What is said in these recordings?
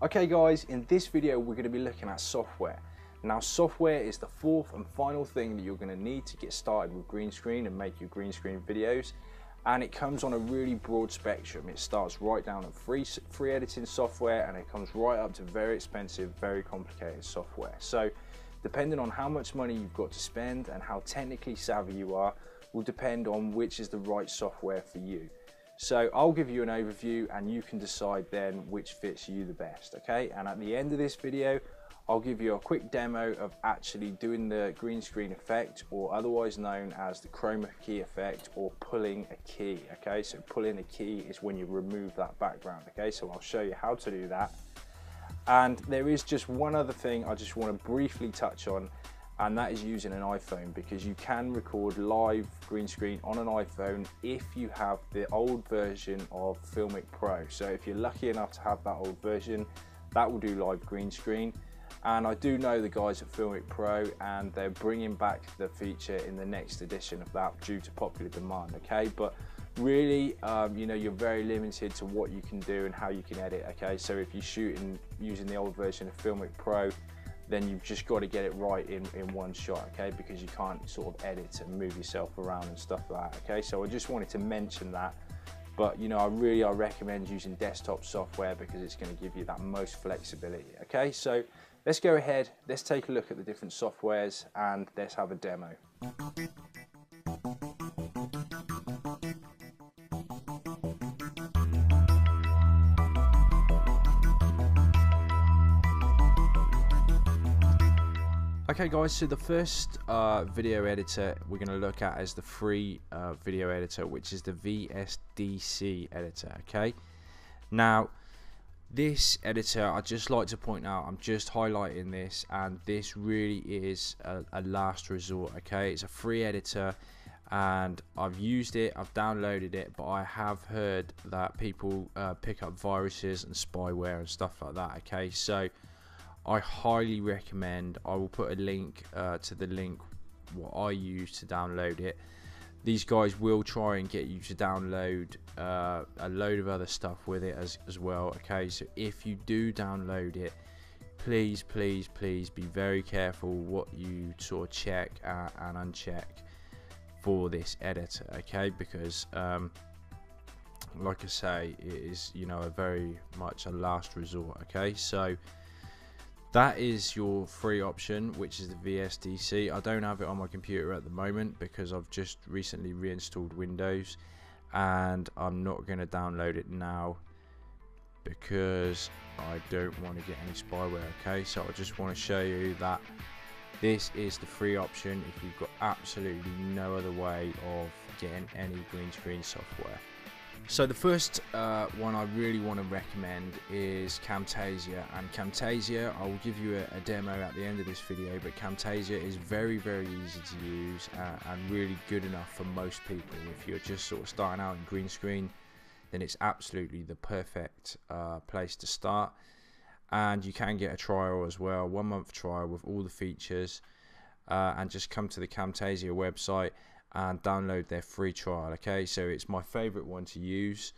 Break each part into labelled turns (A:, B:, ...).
A: Okay guys, in this video we're going to be looking at software. Now software is the fourth and final thing that you're going to need to get started with green screen and make your green screen videos, and it comes on a really broad spectrum. It starts right down at free editing software, and it comes right up to very expensive, very complicated software. So depending on how much money you've got to spend and how technically savvy you are will depend on which is the right software for you. So I'll give you an overview and you can decide then which fits you the best, okay? And at the end of this video, I'll give you a quick demo of actually doing the green screen effect, or otherwise known as the chroma key effect, or pulling a key, okay? So pulling a key is when you remove that background, okay? So I'll show you how to do that. And there is just one other thing I just want to briefly touch on, and that is using an iPhone, because you can record live green screen on an iPhone if you have the old version of Filmic Pro. So if you're lucky enough to have that old version, that will do live green screen. And I do know the guys at Filmic Pro, and they're bringing back the feature in the next edition of that due to popular demand, okay? But really, you know, you're very limited to what you can do and how you can edit, okay? So if you're shooting using the old version of Filmic Pro, then you've just got to get it right in one shot, okay? Because you can't sort of edit and move yourself around and stuff like that, okay? So I just wanted to mention that. But you know, I recommend using desktop software because it's going to give you that most flexibility, okay? So let's go ahead, let's take a look at the different softwares and let's have a demo. Okay guys, so the first video editor we're going to look at is the free video editor, which is the VSDC editor, okay? Now, this editor, I'd just like to point out, I'm just highlighting this, and this really is a last resort, okay? It's a free editor, and I've used it, I've downloaded it, but I have heard that people pick up viruses and spyware and stuff like that, okay? So I highly recommend, I will put a link to the link what I use to download it. These guys will try and get you to download a load of other stuff with it as well, okay? So if you do download it, please be very careful what you sort of check and uncheck for this editor, okay? Because like I say, it is, you know, a very much a last resort, okay? So that is your free option, which is the VSDC. I don't have it on my computer at the moment because I've just recently reinstalled Windows, and I'm not going to download it now because I don't want to get any spyware, okay? So I just want to show you that this is the free option if you've got absolutely no other way of getting any green screen software. So the first one I really want to recommend is Camtasia, and Camtasia, I will give you a demo at the end of this video, but Camtasia is very easy to use and really good enough for most people. If you're just sort of starting out in green screen, then it's absolutely the perfect place to start. And you can get a trial as well, 1 month trial with all the features, and just come to the Camtasia website and download their free trial, okay? So it's my favorite one to use,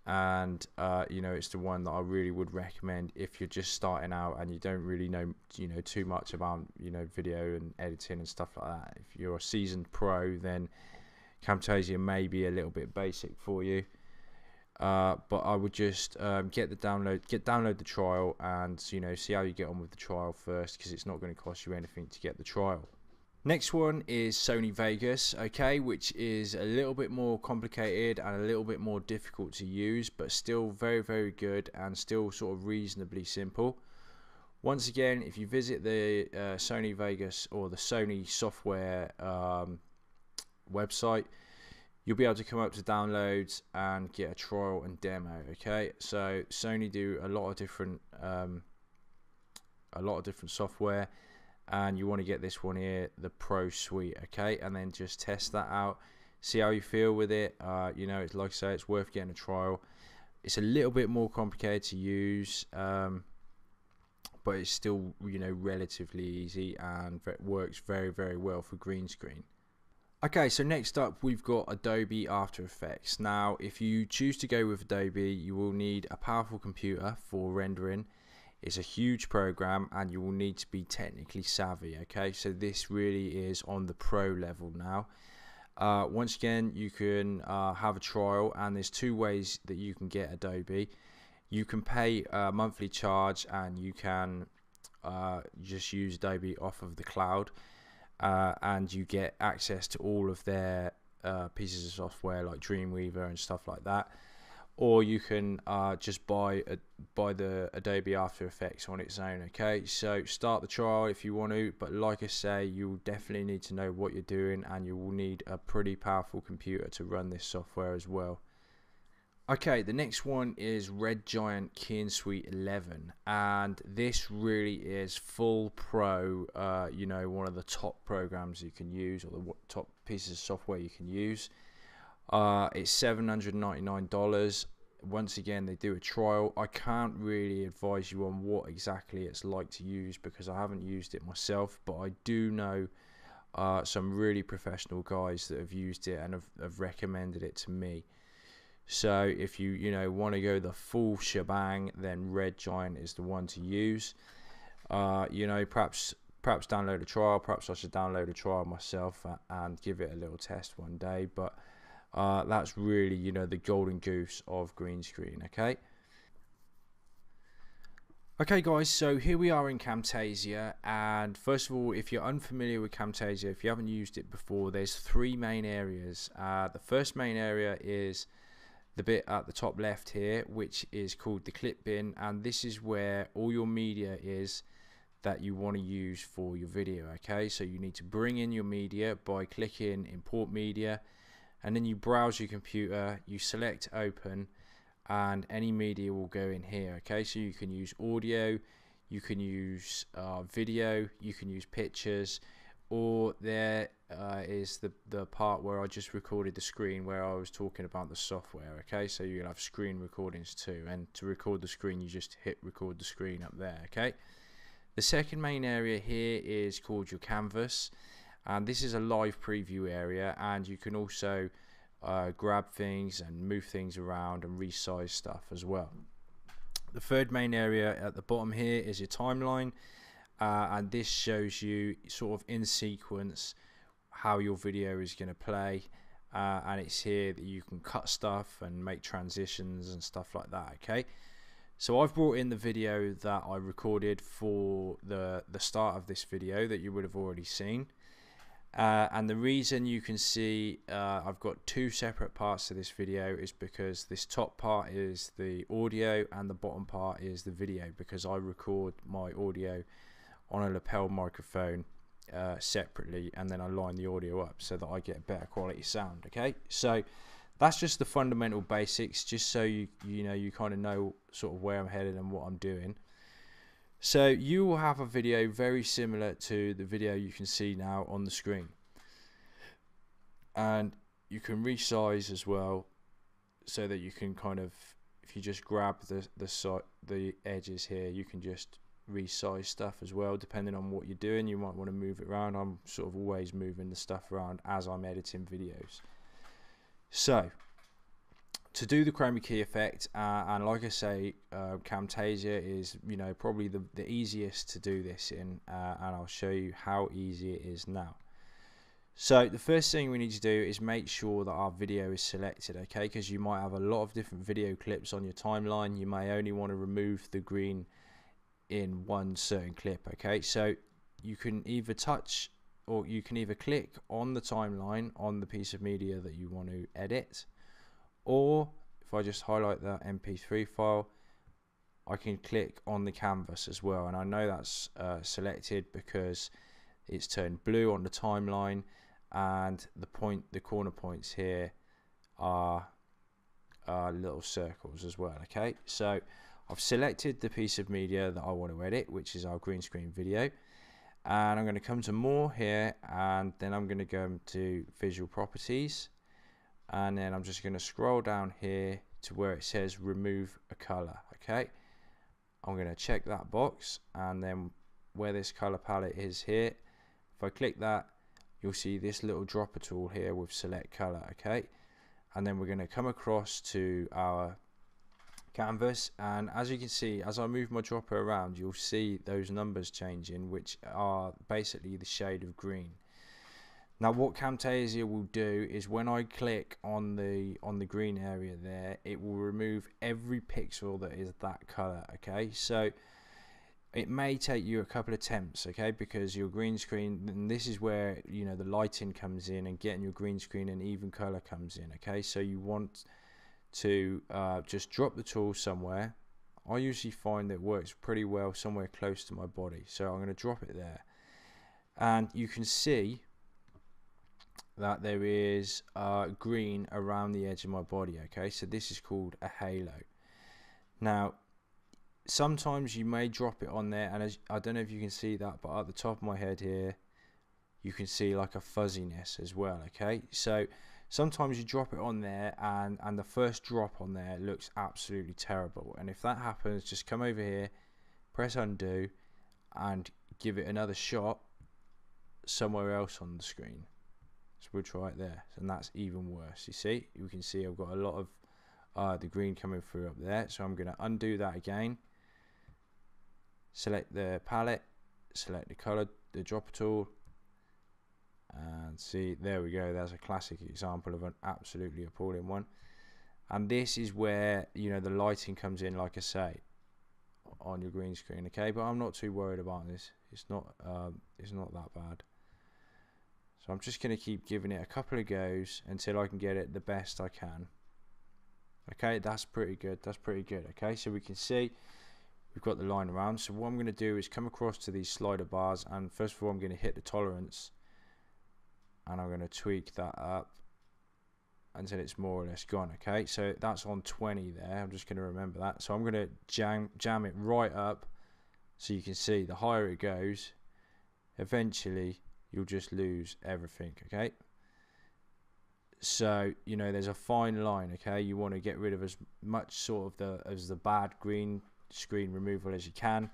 A: and you know, it's the one that I really would recommend if you're just starting out and you don't really know, you know, too much about, you know, video and editing and stuff like that. If you're a seasoned pro, then Camtasia may be a little bit basic for you, but I would just download the trial, and you know, see how you get on with the trial first, because it's not going to cost you anything to get the trial. Next one is Sony Vegas, okay, which is a little bit more complicated and a little bit more difficult to use, but still very good and still sort of reasonably simple. Once again, if you visit the Sony Vegas or the Sony software website, you'll be able to come up to downloads and get a trial and demo, okay? So Sony do a lot of different software, and you want to get this one here, the Pro Suite, okay? And then just test that out, see how you feel with it. You know, it's like I say, it's worth getting a trial. It's a little bit more complicated to use, but it's still, you know, relatively easy, and it works very well for green screen. Okay, so next up we've got Adobe After Effects. Now, if you choose to go with Adobe, you will need a powerful computer for rendering. It's a huge program and you will need to be technically savvy. Okay, so this really is on the pro level now. Once again, you can have a trial, and there's two ways that you can get Adobe. You can pay a monthly charge and you can just use Adobe off of the cloud. And you get access to all of their pieces of software like Dreamweaver and stuff like that, or you can just buy the Adobe After Effects on its own. Okay, so start the trial if you want to, but like I say, you'll definitely need to know what you're doing, and you will need a pretty powerful computer to run this software as well. Okay, the next one is Red Giant Keying Suite 11, and this really is full pro, you know, one of the top programs you can use, or the top pieces of software you can use. It's $799. Once again, they do a trial. I can't really advise you on what exactly it's like to use because I haven't used it myself, but I do know some really professional guys that have used it and have recommended it to me. So if you want to go the full shebang, then Red Giant is the one to use. Perhaps download a trial. Perhaps I should download a trial myself and give it a little test one day. But that's really the golden goose of green screen. Okay guys, so here we are in Camtasia, and first of all, if you're unfamiliar with Camtasia, if you haven't used it before, there's three main areas. The first main area is the bit at the top left here, which is called the clip bin, and this is where all your media is that you want to use for your video. Okay, so you need to bring in your media by clicking import media, and then you browse your computer, you select open, and any media will go in here. Okay, so you can use audio, you can use video, you can use pictures, or there is the part where I just recorded the screen where I was talking about the software. Okay, so you'll have screen recordings too, and to record the screen you just hit record the screen up there. Okay, the second main area here is called your canvas, and this is a live preview area, and you can also grab things and move things around and resize stuff as well. The third main area at the bottom here is your timeline. And this shows you sort of in sequence how your video is going to play, and it's here that you can cut stuff and make transitions and stuff like that. Okay, so I've brought in the video that I recorded for the start of this video that you would have already seen, and the reason you can see I've got two separate parts to this video is because this top part is the audio and the bottom part is the video, because I record my audio on a lapel microphone separately, and then I line the audio up so that I get better quality sound. Okay, so that's just the fundamental basics, just so you kind of know sort of where I'm headed and what I'm doing. So you will have a video very similar to the video you can see now on the screen, and you can resize as well, so that you can kind of, if you just grab the edges here, you can just resize stuff as well depending on what you're doing. You might want to move it around. I'm sort of always moving the stuff around as I'm editing videos. So to do the chroma key effect, and like I say, Camtasia is probably the easiest to do this in, and I'll show you how easy it is now. So the first thing we need to do is make sure that our video is selected, okay, because you might have a lot of different video clips on your timeline. You may only want to remove the green in one certain clip. Okay, so you can either touch, or you can either click on the timeline on the piece of media that you want to edit, or if I just highlight that MP3 file, I can click on the canvas as well, and I know that's selected because it's turned blue on the timeline, and the corner points here are little circles as well. Okay, so I've selected the piece of media that I want to edit, which is our green screen video, and I'm going to come to more here, and then I'm going to go to visual properties, and then I'm just going to scroll down here to where it says remove a color. Okay, I'm going to check that box, and then where this color palette is here, if I click that, you'll see this little dropper tool here with select color. Okay, and then we're going to come across to our canvas, and as you can see, as I move my dropper around, you'll see those numbers changing, which are basically the shade of green. Now what Camtasia will do is when I click on the green area there, it will remove every pixel that is that color. Okay, so it may take you a couple of attempts, okay, because your green screen, and this is where, you know, the lighting comes in and getting your green screen and even color comes in. Okay, so you want to just drop the tool somewhere. I usually find that it works pretty well somewhere close to my body, so I'm going to drop it there, and you can see that there is green around the edge of my body. Okay, so this is called a halo. Now sometimes you may drop it on there, and I don't know if you can see that, but at the top of my head here you can see like a fuzziness as well. Okay, so sometimes you drop it on there and the first drop on there looks absolutely terrible, and if that happens, just come over here, press undo, and give it another shot somewhere else on the screen. So we'll try it there, and that's even worse. You see, you can see I've got a lot of the green coming through up there, so I'm going to undo that again, select the palette, select the color, the dropper tool, and see, there we go. There's a classic example of an absolutely appalling one. And this is where, you know, the lighting comes in, like I say, on your green screen. Okay, but I'm not too worried about this. It's not that bad. So I'm just going to keep giving it a couple of goes until I can get it the best I can. Okay, that's pretty good. That's pretty good. Okay, so we can see we've got the line around. So what I'm going to do is come across to these slider bars, and first of all I'm going to hit the tolerance, and I'm going to tweak that up until it's more or less gone. Okay, so that's on 20 there. I'm just going to remember that. So I'm going to jam it right up, so you can see the higher it goes, eventually you'll just lose everything. Okay, so you know there's a fine line. Okay, you want to get rid of as much sort of the bad green screen removal as you can,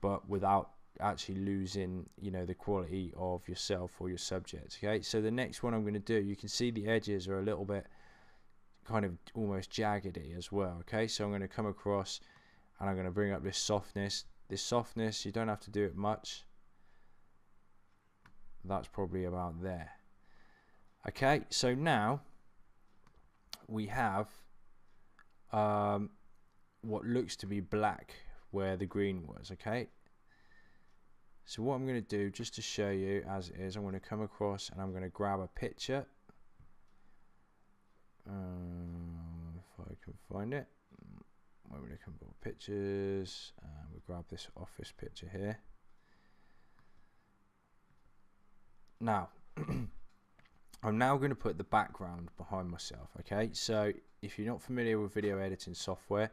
A: but without actually losing, you know, the quality of yourself or your subject. Okay, so the next one I'm going to do, you can see the edges are a little bit kind of almost jaggedy as well. Okay, so I'm going to come across and I'm going to bring up this softness. This softness, you don't have to do it much. That's probably about there. Okay, so now we have what looks to be black where the green was. Okay, so what I'm going to do, just to show you as it is, I'm going to come across and I'm going to grab a picture. If I can find it, I'm going to come up with pictures, and we'll grab this office picture here. Now I'm now going to put the background behind myself. Okay, so if you're not familiar with video editing software,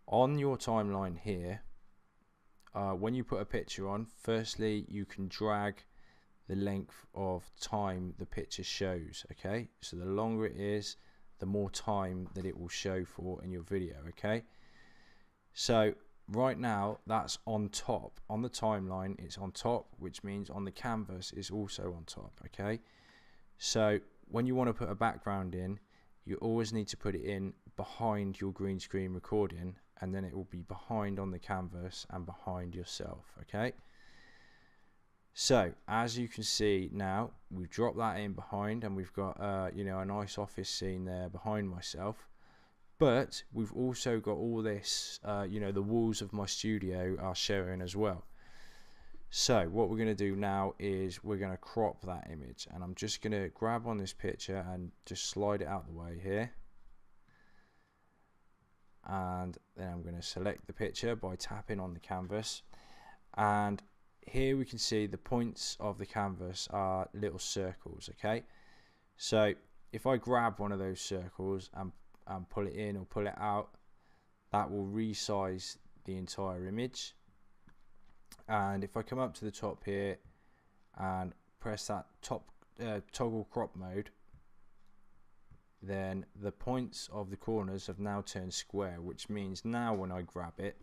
A: on your timeline here, when you put a picture on, firstly you can drag the length of time the picture shows. Okay, so the longer it is, the more time that it will show for in your video. Okay, so right now that's on top. On the timeline it's on top, which means on the canvas it's also on top. Okay, so when you want to put a background in, you always need to put it in behind your green screen recording, and then it will be behind on the canvas and behind yourself. Okay, so as you can see now, we've dropped that in behind, and we've got you know, a nice office scene there behind myself. But we've also got all this, you know, the walls of my studio are showing as well. So what we're going to do now is we're going to crop that image, and I'm just going to grab on this picture and just slide it out the way here, and then I'm going to select the picture by tapping on the canvas, and here we can see the points of the canvas are little circles. Okay, so if I grab one of those circles and pull it in or pull it out, that will resize the entire image. And if I come up to the top here and press that top toggle crop mode, then the points of the corners have now turned square, which means now when I grab it,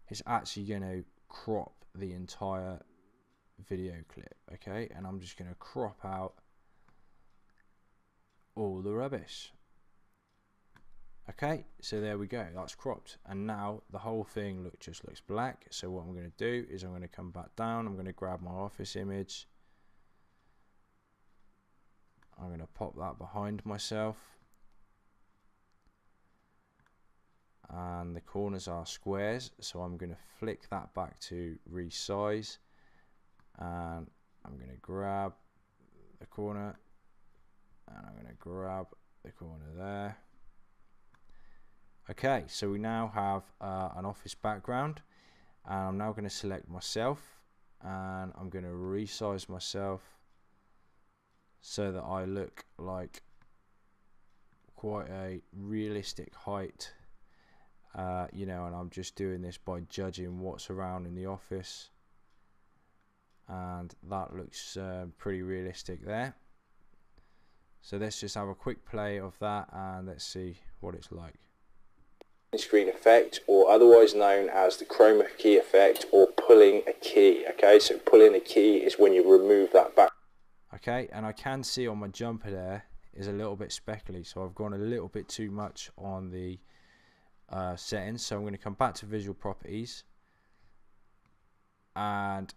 A: it's actually going to crop the entire video clip, okay, and I'm just going to crop out all the rubbish. Okay, so there we go, that's cropped, and now the whole thing just looks black. So what I'm going to do is I'm going to come back down, I'm going to grab my office image, I'm going to pop that behind myself, and the corners are squares, so I'm going to flick that back to resize, and I'm going to grab the corner, and I'm going to grab the corner there. Okay, so we now have an office background, and I'm now going to select myself, and I'm going to resize myself so that I look like quite a realistic height, you know, and I'm just doing this by judging what's around in the office, and that looks pretty realistic there. So let's just have a quick play of that and let's see what it's like.
B: Screen effect, or otherwise known as the chroma key effect, or pulling a key. Okay, so pulling a key is when you remove that back.
A: Okay, and I can see on my jumper there is a little bit speckly, so I've gone a little bit too much on the settings. So I'm going to come back to visual properties, and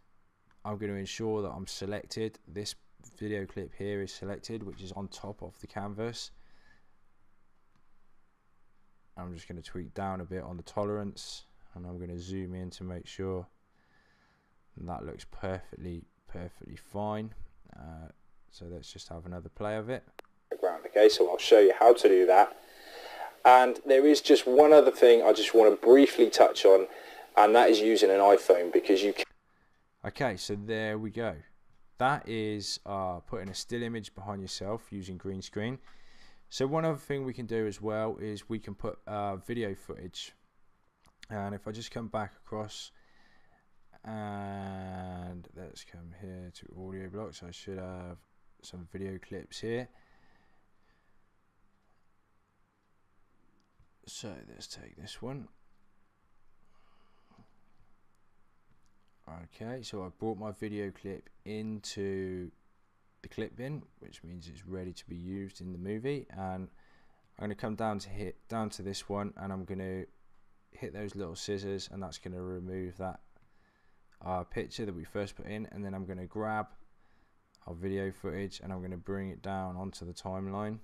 A: I'm going to ensure that I'm selected. This video clip here is selected, which is on top of the canvas. I'm just going to tweak down a bit on the tolerance, and I'm going to zoom in to make sure that looks perfectly fine. So let's just have another play of it.
B: Okay, so I'll show you how to do that. And there is just one other thing I just want to briefly touch on, and that is using an iPhone, because you can.
A: Okay, so there we go. That is putting a still image behind yourself using green screen. So one other thing we can do as well is we can put video footage, and if I just come back across, and let's come here to audio blocks, I should have some video clips here. So let's take this one. Okay, so I brought my video clip into the clip bin, which means it's ready to be used in the movie, and I'm going to come down to this one, and I'm going to hit those little scissors, and that's going to remove that picture that we first put in, and then I'm going to grab our video footage and I'm going to bring it down onto the timeline,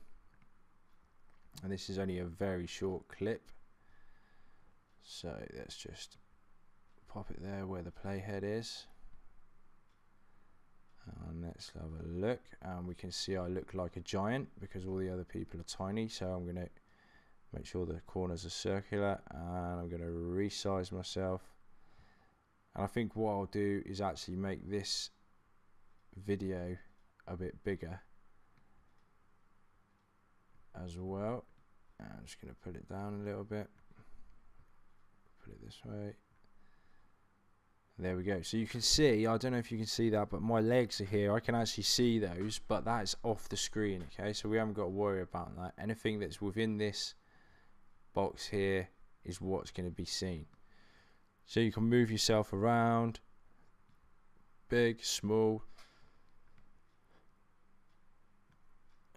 A: and this is only a very short clip, so let's just pop it there where the playhead is. And let's have a look, and we can see I look like a giant because all the other people are tiny. So I'm going to make sure the corners are circular, and I'm going to resize myself. And I think what I'll do is actually make this video a bit bigger as well. And I'm just going to put it down a little bit, put it this way. There we go. So you can see, I don't know if you can see that, but my legs are here. I can actually see those, but that's off the screen, okay? So we haven't got to worry about that. Anything that's within this box here is what's going to be seen. So you can move yourself around, big, small.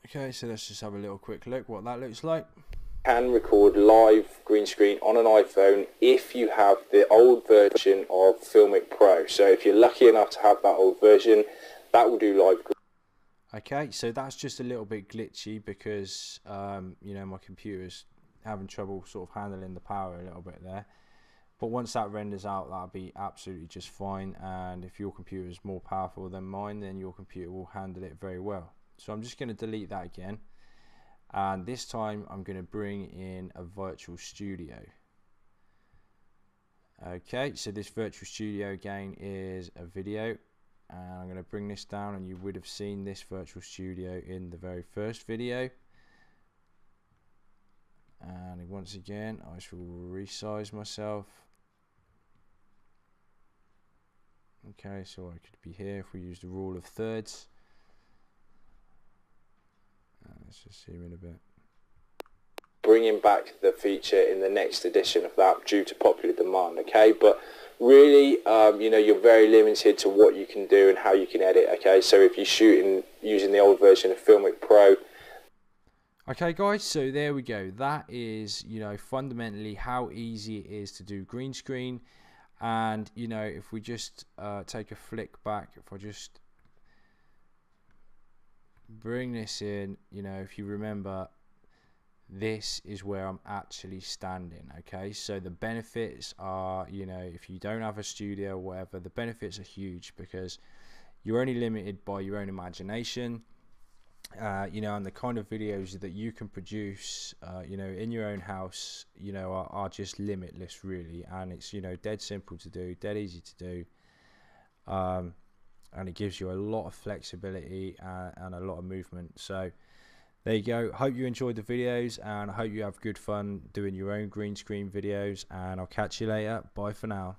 A: Okay, so let's just have a little quick look what that looks like.
B: Can record live green screen on an iPhone if you have the old version of Filmic Pro. So if you're lucky enough to have that old version, that will do live.
A: Okay, so that's just a little bit glitchy because you know, my computer's having trouble sort of handling the power a little bit there. But once that renders out, that'll be absolutely just fine. And if your computer is more powerful than mine, then your computer will handle it very well. So I'm just going to delete that again. And this time I'm going to bring in a virtual studio. Okay, so this virtual studio again is a video, and I'm going to bring this down, and you would have seen this virtual studio in the very first video. And once again I shall resize myself. Okay, so I could be here if we use the rule of thirds. Let's just zoom in a bit.
B: Bringing back the feature in the next edition of that due to popular demand, okay? But really, you know, you're very limited to what you can do and how you can edit. Okay, so if you're shooting using the old version of Filmic Pro.
A: Okay guys, so there we go. That is, you know, fundamentally how easy it is to do green screen. And, you know, if we just take a flick back, if I just bring this in, you know, if you remember, this is where I'm actually standing. Okay, so the benefits are, you know, if you don't have a studio or whatever, the benefits are huge because you're only limited by your own imagination. You know, and the kind of videos that you can produce, you know, in your own house, you know, are just limitless, really. And it's, you know, dead simple to do, dead easy to do, and it gives you a lot of flexibility and a lot of movement. So there you go. Hope you enjoyed the videos, and I hope you have good fun doing your own green screen videos, and I'll catch you later. Bye for now.